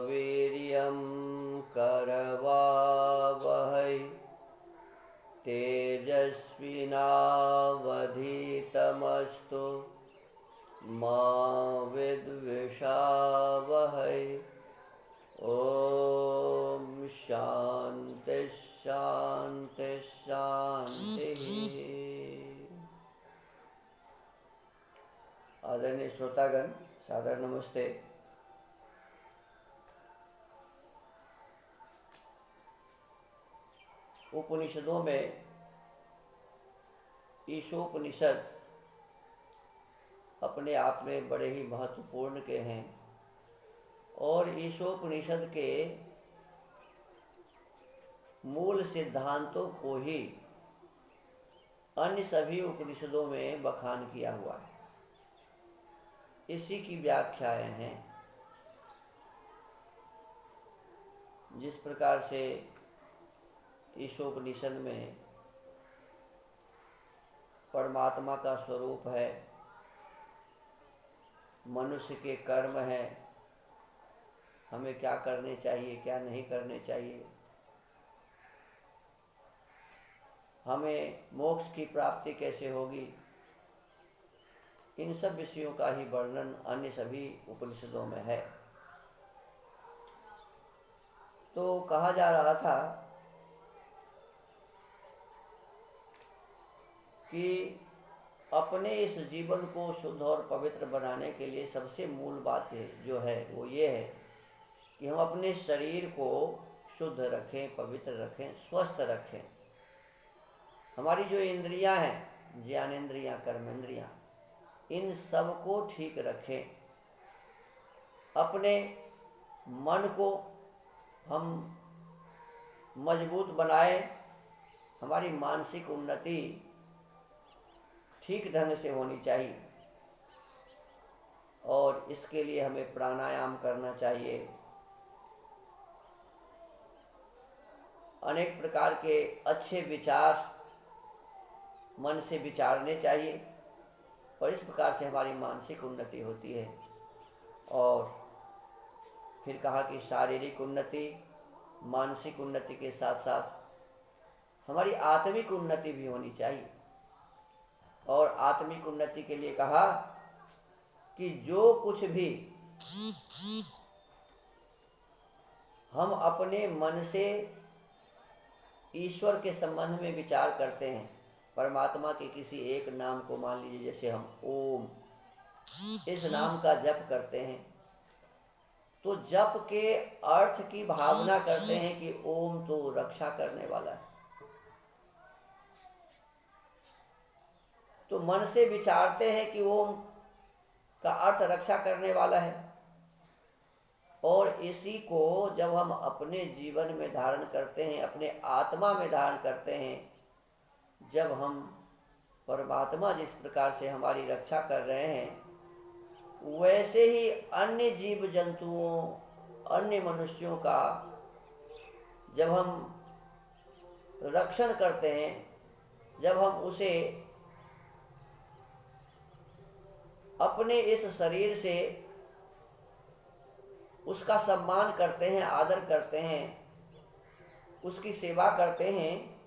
वीर्यं करवावहै तेजस्विनावधीतमस्तु मा विद्विषावहै। ओम शांति शांति शांति। आदरणीय श्रोतागण, सादर नमस्ते। उपनिषदों में ईशोपनिषद अपने आप में बड़े ही महत्वपूर्ण के हैं और ईशोपनिषद के मूल सिद्धांतों को ही अन्य सभी उपनिषदों में बखान किया हुआ है। इसी की व्याख्याएं हैं। जिस प्रकार से ईशोपनिषद में परमात्मा का स्वरूप है, मनुष्य के कर्म है, हमें क्या करने चाहिए क्या नहीं करने चाहिए, हमें मोक्ष की प्राप्ति कैसे होगी, इन सब विषयों का ही वर्णन अन्य सभी उपनिषदों में है। तो कहा जा रहा था कि अपने इस जीवन को शुद्ध और पवित्र बनाने के लिए सबसे मूल बात जो है वो ये है कि हम अपने शरीर को शुद्ध रखें, पवित्र रखें, स्वस्थ रखें। हमारी जो इंद्रियां हैं, ज्ञानेंद्रियां, कर्मेंद्रियां, इन सब को ठीक रखें। अपने मन को हम मजबूत बनाएं। हमारी मानसिक उन्नति ठीक ढंग से होनी चाहिए और इसके लिए हमें प्राणायाम करना चाहिए। अनेक प्रकार के अच्छे विचार मन से विचारने चाहिए और इस प्रकार से हमारी मानसिक उन्नति होती है। और फिर कहा कि शारीरिक उन्नति, मानसिक उन्नति के साथ साथ हमारी आत्मिक उन्नति भी होनी चाहिए। और आत्मिक उन्नति के लिए कहा कि जो कुछ भी हम अपने मन से ईश्वर के संबंध में विचार करते हैं, परमात्मा के किसी एक नाम को मान लीजिए, जैसे हम ओम इस नाम का जप करते हैं, तो जप के अर्थ की भावना करते हैं कि ओम तो रक्षा करने वाला है। तो मन से विचारते हैं कि ओम का अर्थ रक्षा करने वाला है और इसी को जब हम अपने जीवन में धारण करते हैं, अपने आत्मा में धारण करते हैं, जब हम परमात्मा जिस प्रकार से हमारी रक्षा कर रहे हैं वैसे ही अन्य जीव जंतुओं, अन्य मनुष्यों का जब हम रक्षण करते हैं, जब हम उसे अपने इस शरीर से उसका सम्मान करते हैं, आदर करते हैं, उसकी सेवा करते हैं,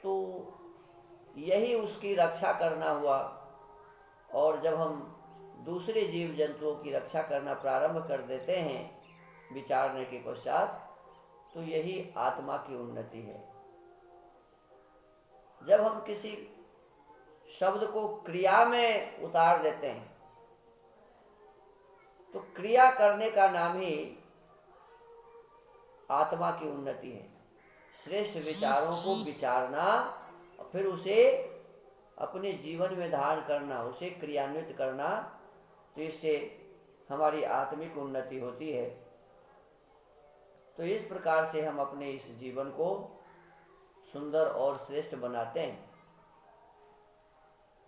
तो यही उसकी रक्षा करना हुआ। और जब हम दूसरे जीव जंतुओं की रक्षा करना प्रारंभ कर देते हैं विचारने के पश्चात, तो यही आत्मा की उन्नति है। जब हम किसी शब्द को क्रिया में उतार देते हैं तो क्रिया करने का नाम ही आत्मा की उन्नति है। श्रेष्ठ विचारों को विचारना और फिर उसे अपने जीवन में धारण करना, उसे क्रियान्वित करना, तो इससे हमारी आत्मिक उन्नति होती है। तो इस प्रकार से हम अपने इस जीवन को सुंदर और श्रेष्ठ बनाते हैं।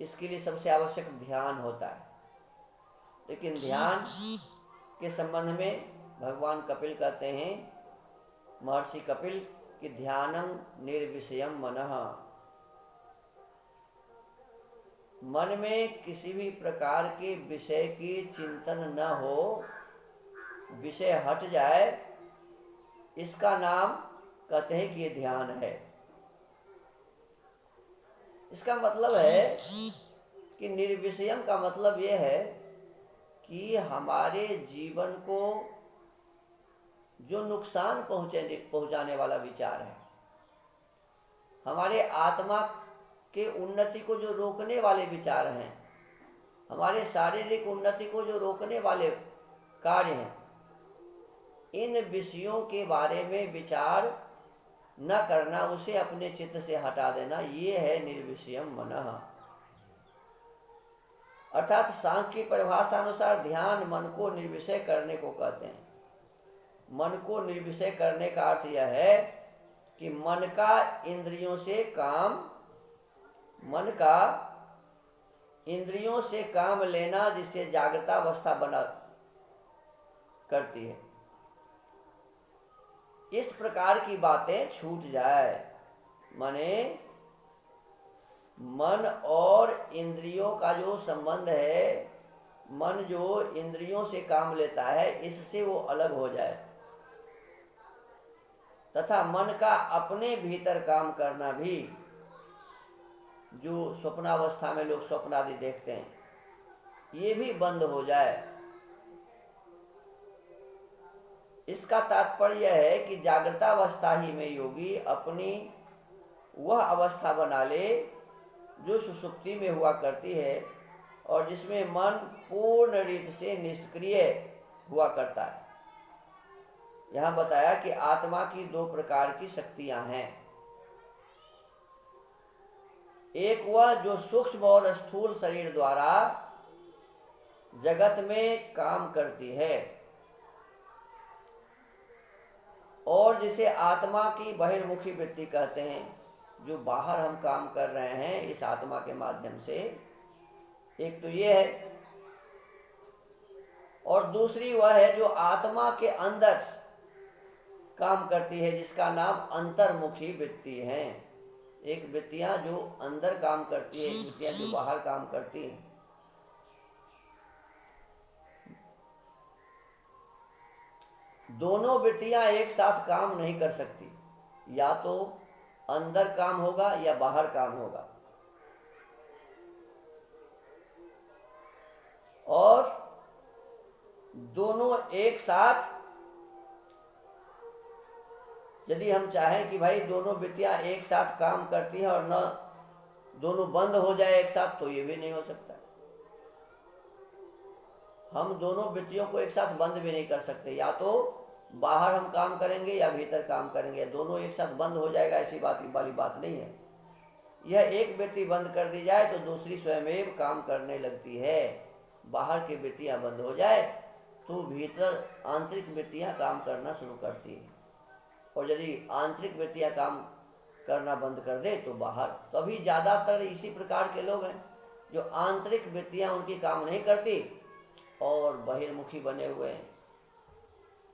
इसके लिए सबसे आवश्यक ध्यान होता है। लेकिन ध्यान के संबंध में भगवान कपिल कहते हैं, महर्षि कपिल, कि ध्यानं निर्विषयम मनः, मन में किसी भी प्रकार के विषय की चिंतन न हो, विषय हट जाए, इसका नाम कहते हैं कि ये ध्यान है। इसका मतलब है कि निर्विषयम का मतलब ये है कि हमारे जीवन को जो नुकसान पहुंचाने वाला विचार है, हमारे आत्मा के उन्नति को जो रोकने वाले विचार हैं, हमारे शारीरिक उन्नति को जो रोकने वाले कार्य हैं, इन विषयों के बारे में विचार न करना, उसे अपने चित्त से हटा देना, ये है निर्विषयम मनः। अर्थात सांख्य की परिभाषा अनुसार ध्यान मन को निर्विषय करने को कहते हैं। मन को निर्विषय करने का अर्थ यह है कि मन का इंद्रियों से काम लेना, जिससे जागृतावस्था बना करती है, इस प्रकार की बातें छूट जाए। माने मन और इंद्रियों का जो संबंध है, मन जो इंद्रियों से काम लेता है, इससे वो अलग हो जाए, तथा मन का अपने भीतर काम करना भी, जो स्वप्नावस्था में लोग स्वप्न आदि देखते हैं, ये भी बंद हो जाए। इसका तात्पर्य है कि जागृतावस्था ही में योगी अपनी वह अवस्था बना ले जो सुषुप्ति में हुआ करती है, और जिसमें मन पूर्ण रीति से निष्क्रिय हुआ करता है। यहाँ बताया कि आत्मा की दो प्रकार की शक्तियां हैं। एक वह जो सूक्ष्म और स्थूल शरीर द्वारा जगत में काम करती है, और जिसे आत्मा की बहिर्मुखी वृत्ति कहते हैं, जो बाहर हम काम कर रहे हैं इस आत्मा के माध्यम से। एक तो ये है, और दूसरी वह है जो आत्मा के अंदर काम करती है, जिसका नाम अंतर्मुखी वृत्ति है। एक वृत्तियां जो अंदर काम करती है, एक वृत्तियां जो बाहर काम करती है। दोनों वृत्तियां एक साथ काम नहीं कर सकती, या तो अंदर काम होगा या बाहर काम होगा। और दोनों एक साथ, यदि हम चाहें कि भाई दोनों वृत्तियां एक साथ काम करती हैं और न दोनों बंद हो जाए एक साथ, तो ये भी नहीं हो सकता। हम दोनों वृत्तियों को एक साथ बंद भी नहीं कर सकते, या तो बाहर हम काम करेंगे या भीतर काम करेंगे, दोनों एक साथ बंद हो जाएगा, ऐसी बात वाली बात नहीं है। यह एक वृत्ति बंद कर दी जाए तो दूसरी स्वयं काम करने लगती है। बाहर की वृत्तियां बंद हो जाए तो भीतर आंतरिक वृत्तियां काम करना शुरू करती है, और यदि आंतरिक वृत्तियां काम करना बंद कर दे तो बाहर। तो अभी ज्यादातर इसी प्रकार के लोग हैं जो आंतरिक वृत्तियां उनकी काम नहीं करती और बहिर्मुखी बने हुए हैं।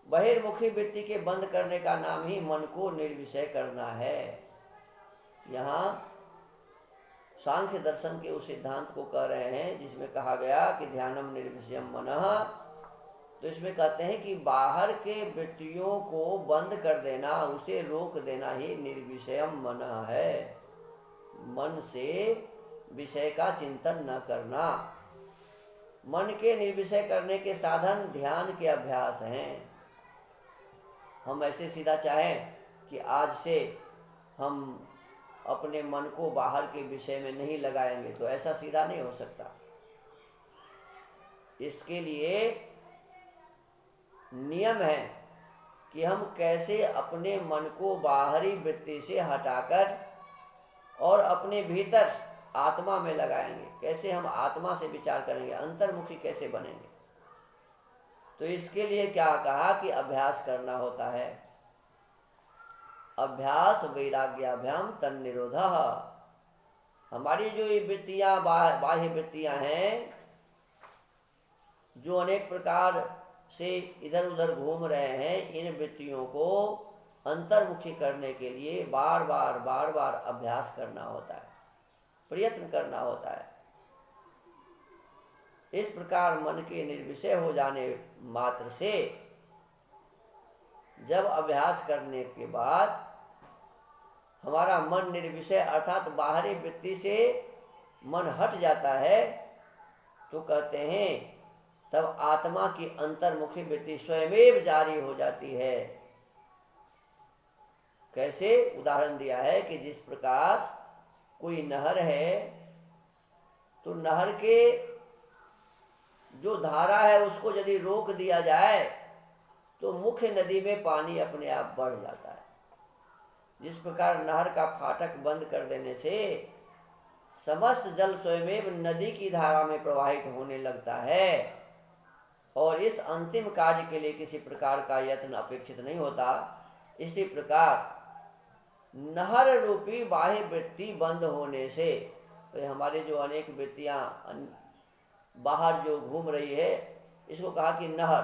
बहिर्मुखी वृत्ति के बंद करने का नाम ही मन को निर्विषय करना है। यहाँ सांख्य दर्शन के उस सिद्धांत को कह रहे हैं जिसमें कहा गया कि ध्यानम निर्विषयम मनः। तो इसमें कहते हैं कि बाहर के वृत्तियों को बंद कर देना, उसे रोक देना ही निर्विषयम मनः है। मन से विषय का चिंतन न करना। मन के निर्विषय करने के साधन ध्यान के अभ्यास हैं। हम ऐसे सीधा चाहें कि आज से हम अपने मन को बाहर के विषय में नहीं लगाएंगे, तो ऐसा सीधा नहीं हो सकता। इसके लिए नियम है कि हम कैसे अपने मन को बाहरी वृत्ति से हटाकर और अपने भीतर आत्मा में लगाएंगे। कैसे हम आत्मा से विचार करेंगे, अंतर्मुखी कैसे बनेंगे। तो इसके लिए क्या कहा कि अभ्यास करना होता है। अभ्यास वैराग्याभ्याम तन्निरोधः। हमारी जो ये वृत्तियां, बाह्य वृत्तियां हैं, जो अनेक प्रकार से इधर उधर घूम रहे हैं, इन वृत्तियों को अंतर्मुखी करने के लिए बार बार अभ्यास करना होता है, प्रयत्न करना होता है। इस प्रकार मन के निर्विषय हो जाने मात्र से जब अभ्यास करने के बाद हमारा मन निर्विषय अर्थात बाहरी वृत्ति से मन हट जाता है, तो कहते हैं तब आत्मा की अंतर्मुखी वृत्ति स्वयमेव जारी हो जाती है। कैसे? उदाहरण दिया है कि जिस प्रकार कोई नहर है, तो नहर के जो धारा है उसको यदि रोक दिया जाए तो मुख्य नदी में पानी अपने आप बढ़ जाता है। जिस प्रकार नहर का फाटक बंद कर देने से समस्त जल स्वयमेव नदी की धारा में प्रवाहित होने लगता है, और इस अंतिम कार्य के लिए किसी प्रकार का यत्न अपेक्षित नहीं होता। इसी प्रकार नहर रूपी बाह्य वृत्ति बंद होने से, तो हमारे जो अनेक वृत्तियां बाहर जो घूम रही है, इसको कहा कि नहर।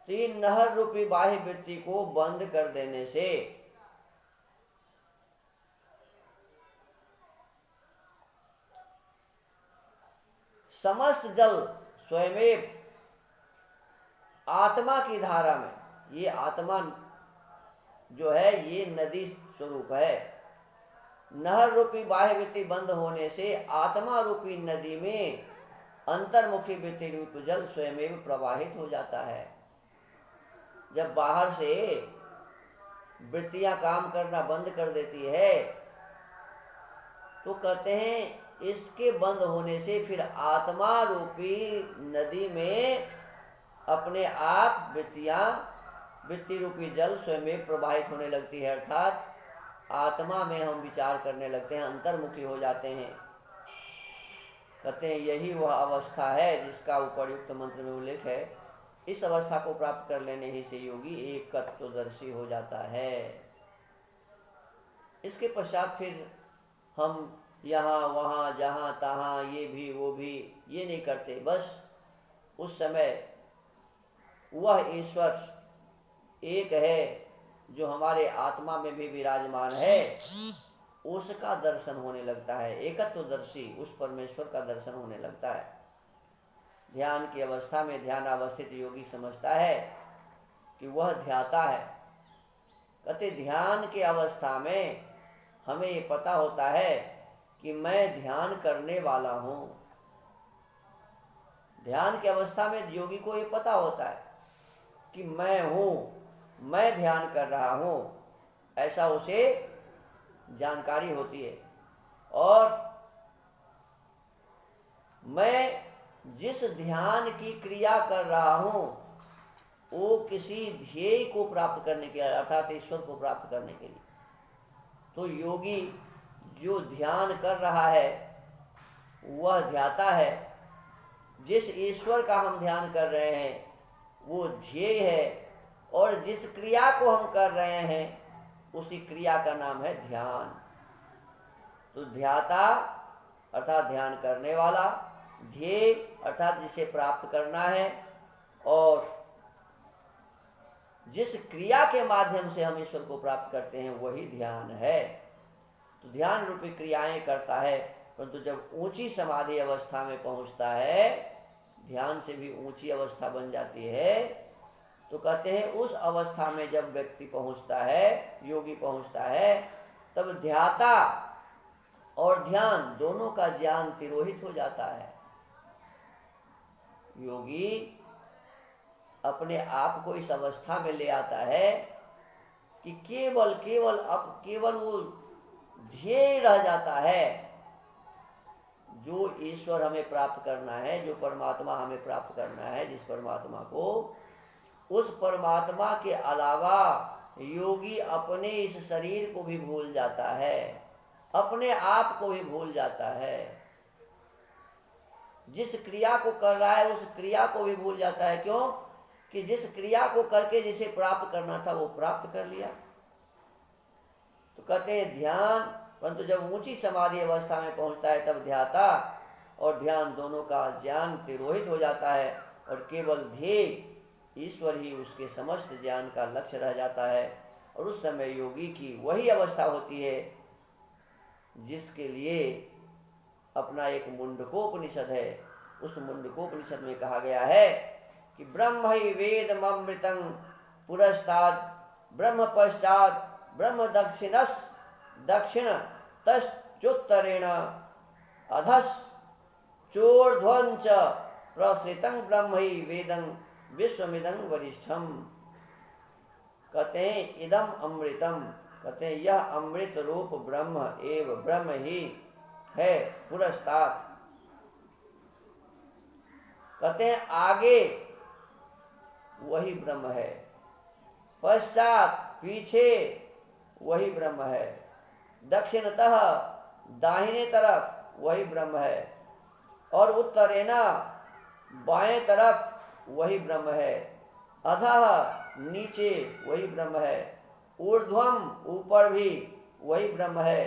तो ये नहर रूपी बाह्य वृत्ति को बंद कर देने से समस्त जल स्वयमेव आत्मा की धारा में, ये आत्मा जो है ये नदी स्वरूप है। नहर रूपी बाह्य वृत्ति बंद होने से आत्मा रूपी नदी में अंतर्मुखी वृत्ति रूप जल स्वयमेव प्रवाहित हो जाता है। जब बाहर से वृत्तियां काम करना बंद कर देती है, तो कहते हैं इसके बंद होने से फिर आत्मा रूपी नदी में अपने आप वृत्ति रूपी जल स्वयं प्रवाहित होने लगती है, अर्थात आत्मा में हम विचार करने लगते हैं, अंतर्मुखी हो जाते हैं। कहते हैं यही वह अवस्था है जिसका उपर्युक्त मंत्र में उल्लेख है। इस अवस्था को प्राप्त कर लेने ही से योगी एक तत्वदर्शी हो जाता है। इसके पश्चात फिर हम यहाँ वहाँ जहाँ तहाँ ये भी वो भी ये नहीं करते, बस उस समय वह ईश्वर एक है जो हमारे आत्मा में भी विराजमान है, उसका दर्शन होने लगता है। एकत्वदर्शी उस परमेश्वर का दर्शन होने लगता है। ध्यान की अवस्था में ध्यान अवस्थित योगी समझता है कि वह ध्याता है। कहते ध्यान की अवस्था में हमें ये पता होता है कि मैं ध्यान करने वाला हूँ। ध्यान की अवस्था में योगी को ये पता होता है कि मैं हूँ, मैं ध्यान कर रहा हूँ, ऐसा उसे जानकारी होती है। और मैं जिस ध्यान की क्रिया कर रहा हूँ वो किसी ध्येय को प्राप्त करने के लिए, अर्थात ईश्वर को प्राप्त करने के लिए। तो योगी जो ध्यान कर रहा है वह ध्याता है। जिस ईश्वर का हम ध्यान कर रहे हैं वो ध्येय है, और जिस क्रिया को हम कर रहे हैं उसी क्रिया का नाम है ध्यान। तो ध्याता अर्थात ध्यान करने वाला, ध्येय अर्थात जिसे प्राप्त करना है, और जिस क्रिया के माध्यम से हम ईश्वर को प्राप्त करते हैं वही ध्यान है। तो ध्यान रूपी क्रियाएं करता है, परंतु जब ऊंची समाधि अवस्था में पहुंचता है, ध्यान से भी ऊंची अवस्था बन जाती है, तो कहते हैं उस अवस्था में जब व्यक्ति पहुंचता है, योगी पहुंचता है, तब ध्याता और ध्यान दोनों का ज्ञान तिरोहित हो जाता है। योगी अपने आप को इस अवस्था में ले आता है कि केवल वो ध्येय रह जाता है, जो ईश्वर हमें प्राप्त करना है, जो परमात्मा हमें प्राप्त करना है, जिस परमात्मा को, उस परमात्मा के अलावा योगी अपने इस शरीर को भी भूल जाता है, अपने आप को भी भूल जाता है। जिस क्रिया को कर रहा है उस क्रिया को भी भूल जाता है। क्यों? कि जिस क्रिया को करके जिसे प्राप्त करना था वो प्राप्त कर लिया। तो कहते हैं ध्यान, परंतु जब ऊंची समाधि अवस्था में पहुंचता है तब ध्याता और ध्यान दोनों का ज्ञान तिरोहित हो जाता है, और केवल ध्येय ईश्वर ही उसके समस्त ज्ञान का लक्ष्य रह जाता है। और उस समय योगी की वही अवस्था होती है जिसके लिए अपना एक मुंडकोपनिषद है। उस मुंडकोपनिषद में कहा गया है कि ब्रह्म ही वेदमृतं पुरस्ताद ब्रह्म पश्चात ब्रह्म दक्षिण तश्चोत्तरेण अधस चोर्ध्वं च प्रसृतं ब्रह्म ही वेदं विश्वमिदं वरिष्ठम। कहते हैं इदम अमृतम, कहते हैं यह अमृत रूप ब्रह्म एव ब्रह्म ही है। पुरस्ताद कहते हैं आगे वही ब्रह्म है, पश्चात पीछे वही ब्रह्म है, दक्षिणतः दाहिने तरफ वही ब्रह्म है, और उत्तरेना बाएं तरफ वही ब्रह्म है, अधः नीचे वही ब्रह्म है, ऊर्ध्वम ऊपर भी वही ब्रह्म है,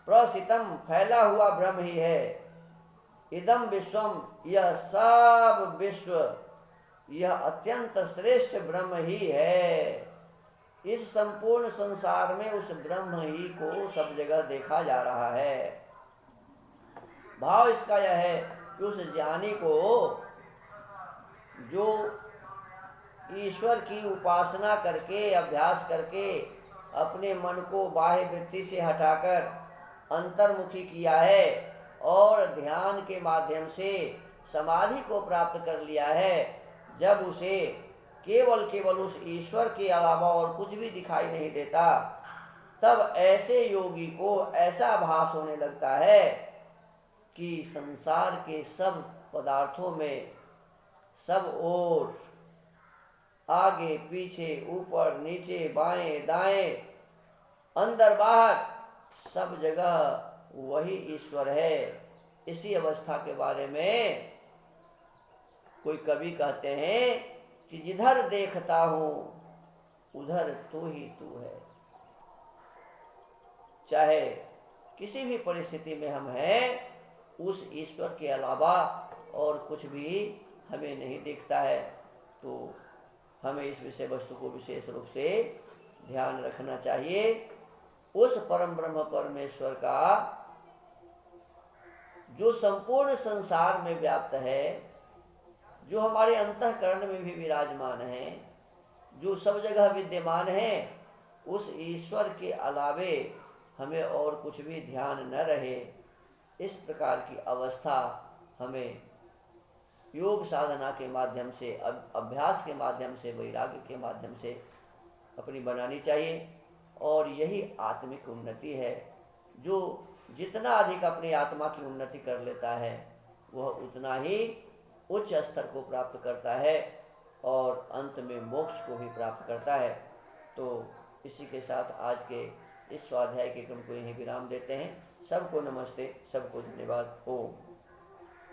प्रसितम फैला हुआ ब्रह्म ही है, इदम विश्वम यह सब विश्व, यह अत्यंत श्रेष्ठ ब्रह्म ही है। इस संपूर्ण संसार में उस ब्रह्म ही को सब जगह देखा जा रहा है। भाव इसका यह है कि उस ज्ञानी को जो ईश्वर की उपासना करके अभ्यास करके अपने मन को बाह्य वृत्ति से हटाकर अंतर्मुखी किया है और ध्यान के माध्यम से समाधि को प्राप्त कर लिया है, जब उसे केवल उस ईश्वर के अलावा और कुछ भी दिखाई नहीं देता, तब ऐसे योगी को ऐसा भास होने लगता है कि संसार के सब पदार्थों में सब ओर आगे पीछे ऊपर नीचे बाएं दाएं अंदर बाहर सब जगह वही ईश्वर है। इसी अवस्था के बारे में कोई कवि कहते हैं कि जिधर देखता हूं उधर तू ही तू है। चाहे किसी भी परिस्थिति में हम हैं, उस ईश्वर के अलावा और कुछ भी हमें नहीं दिखता है। तो हमें इस विषय वस्तु को विशेष रूप से ध्यान रखना चाहिए। उस परम ब्रह्म परमेश्वर का जो संपूर्ण संसार में व्याप्त है, जो हमारे अंतःकरण में भी विराजमान है, जो सब जगह विद्यमान है, उस ईश्वर के अलावे हमें और कुछ भी ध्यान न रहे, इस प्रकार की अवस्था हमें योग साधना के माध्यम से, अभ्यास के माध्यम से, वैराग्य के माध्यम से अपनी बनानी चाहिए। और यही आत्मिक उन्नति है। जो जितना अधिक अपनी आत्मा की उन्नति कर लेता है, वह उतना ही उच्च स्तर को प्राप्त करता है और अंत में मोक्ष को भी प्राप्त करता है। तो इसी के साथ आज के इस स्वाध्याय के क्रम को यहीं विराम देते हैं। सबको नमस्ते, सबको धन्यवाद। ओम।